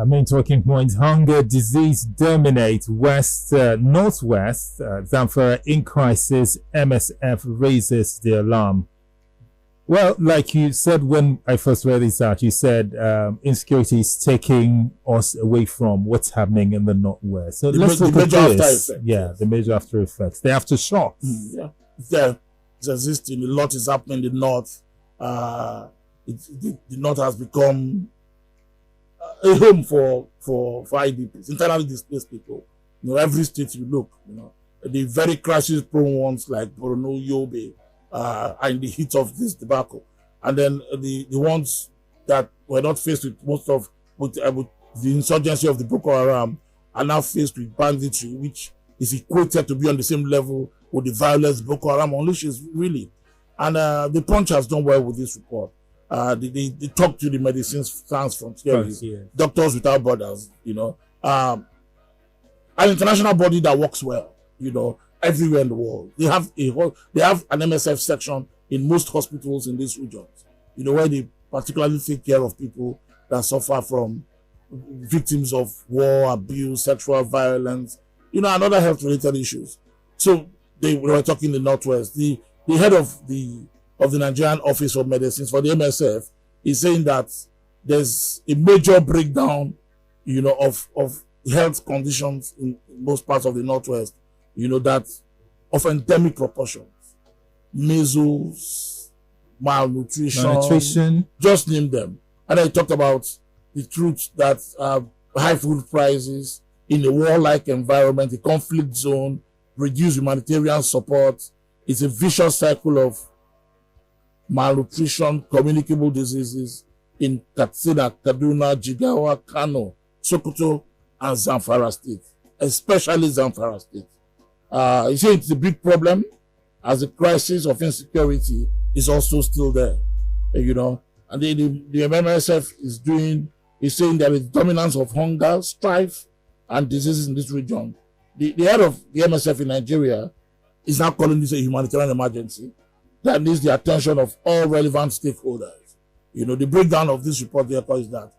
Main talking points: hunger, disease dominate West, Northwest, Zamfara in crisis, MSF raises the alarm. Well, like you said when I first read this out, you said insecurity is taking us away from what's happening in the Northwest. So let's look at this. Yeah, the major after effects, the aftershocks. Yeah, it's existing. A lot is happening in the North. The North has become a home for IDPs, internally displaced people. Every state you look, the very crisis-prone ones like Borno, Yobe, are in the heat of this debacle, and then the ones that were not faced with with the insurgency of the Boko Haram are now faced with banditry, which is equated to be on the same level with the violence Boko Haram unleashes, really. And the Punch has done well with this report. They talk to the Medicines Sans Frontiers, Doctors Without Borders, an international body that works well, everywhere in the world. They have an MSF section in most hospitals in these regions, where they particularly take care of people that suffer from victims of war, abuse, sexual violence, and other health-related issues. So they were talking in the Northwest. The head of the Nigerian Office of Medicines for the MSF is saying that there's a major breakdown, of health conditions in most parts of the Northwest, that of endemic proportions. Measles, malnutrition, just name them. And I talked about the truth that high food prices in a war-like environment, a conflict zone, reduced humanitarian support. It's a vicious cycle of malnutrition, communicable diseases in Katsina, Kaduna, Jigawa, Kano, Sokoto, and Zamfara State, especially Zamfara State. You see, it's a big problem, as the crisis of insecurity is also still there, And the MSF is saying there is dominance of hunger, strife, and diseases in this region. The head of the MSF in Nigeria is now calling this a humanitarian emergency that needs the attention of all relevant stakeholders. The breakdown of this report therefore is that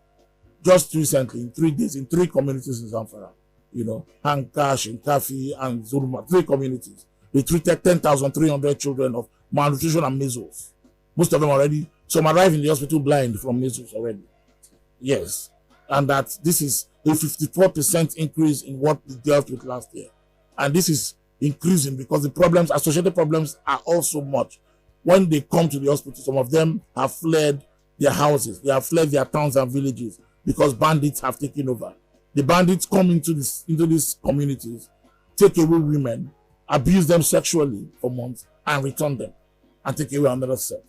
just recently, in 3 days, in 3 communities in Zamfara, Hankash, Nkafi, and Zuruma, 3 communities, they treated 10,300 children of malnutrition and measles. Most of them already, some arrived in the hospital blind from measles already. Yes. And that this is a 54% increase in what we dealt with last year. And this is increasing because the associated problems are also much. When they come to the hospital, some of them have fled their houses, they have fled their towns and villages because bandits have taken over. The bandits come into these communities, take away women, abuse them sexually for months, and return them and take away another set.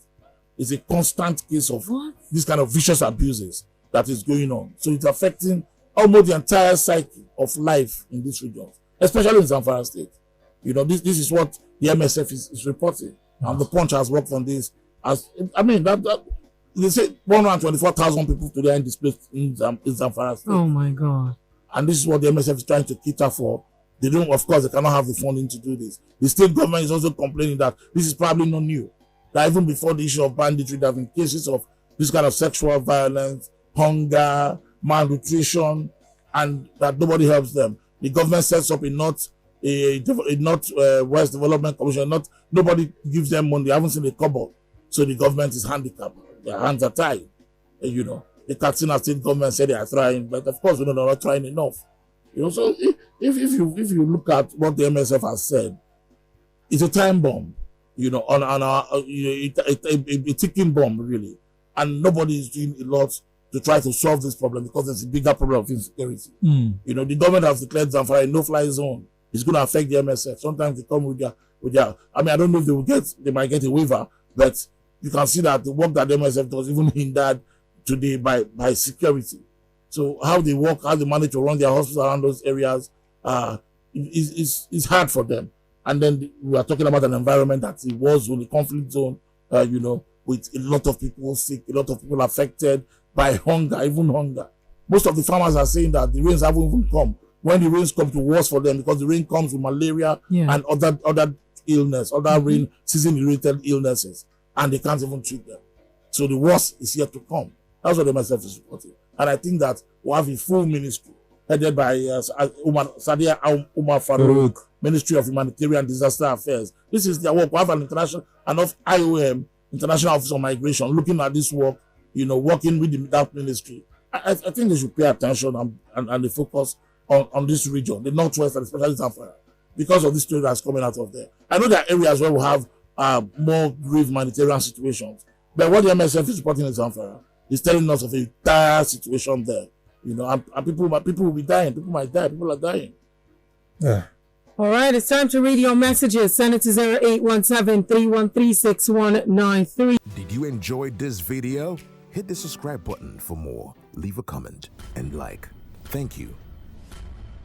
It's a constant case of this kind of vicious abuses that is going on. So it's affecting almost the entire cycle of life in these regions, especially in Zamfara State. This is what the MSF is reporting. And the Punch has worked on this. They say 124,000 people today are displaced in Zamfara State. Oh my God. And this is what the MSF is trying to cater for. They cannot have the funding to do this. The state government is also complaining that this is probably not new. That even before the issue of banditry, there have been cases of this kind of sexual violence, hunger, malnutrition, and that nobody helps them. The government sets up a North West Development Commission. Nobody gives them money. They haven't seen a kobo. So the government is handicapped. Their hands are tied. The Katsina state government said they are trying, but of course, they're not trying enough. So if you look at what the MSF has said, it's a time bomb, a ticking bomb, really. And nobody is doing a lot to try to solve this problem because there's a bigger problem of insecurity. The government has declared Zamfara a no-fly zone. It's going to affect the MSF. Sometimes they come with their I don't know if they might get a waiver, but you can see that the work that the MSF does even hindered today by security. So how they work, how they manage to run their hospitals around those areas is hard for them. And then we are talking about an environment that it was a conflict zone, with a lot of people sick, a lot of people affected by hunger, even hunger. Most of the farmers are saying that the rains haven't even come. When the rains come, to worse for them because the rain comes with malaria and other illness, other rain season-related illnesses, and they can't even treat them. So the worst is yet to come. That's what the MSF is reporting. And I think that we'll have a full ministry headed by Sadia Umar Farouk, Farouk. Ministry of Humanitarian Disaster Affairs. This is their work. We have an international, IOM, International Office on Migration, looking at this work, working with that ministry. I think they should pay attention and they focus on this region, the Northwest and especially Zamfara, because of this story that's coming out of there. I know there are areas where we have more grave humanitarian situations, but what the MSF is reporting in Zamfara is telling us of a dire situation there. And people will be dying. People might die. People are dying. Yeah. All right, it's time to read your messages. Send it to 0817-313-6193. Did you enjoy this video? Hit the subscribe button for more. Leave a comment and like. Thank you.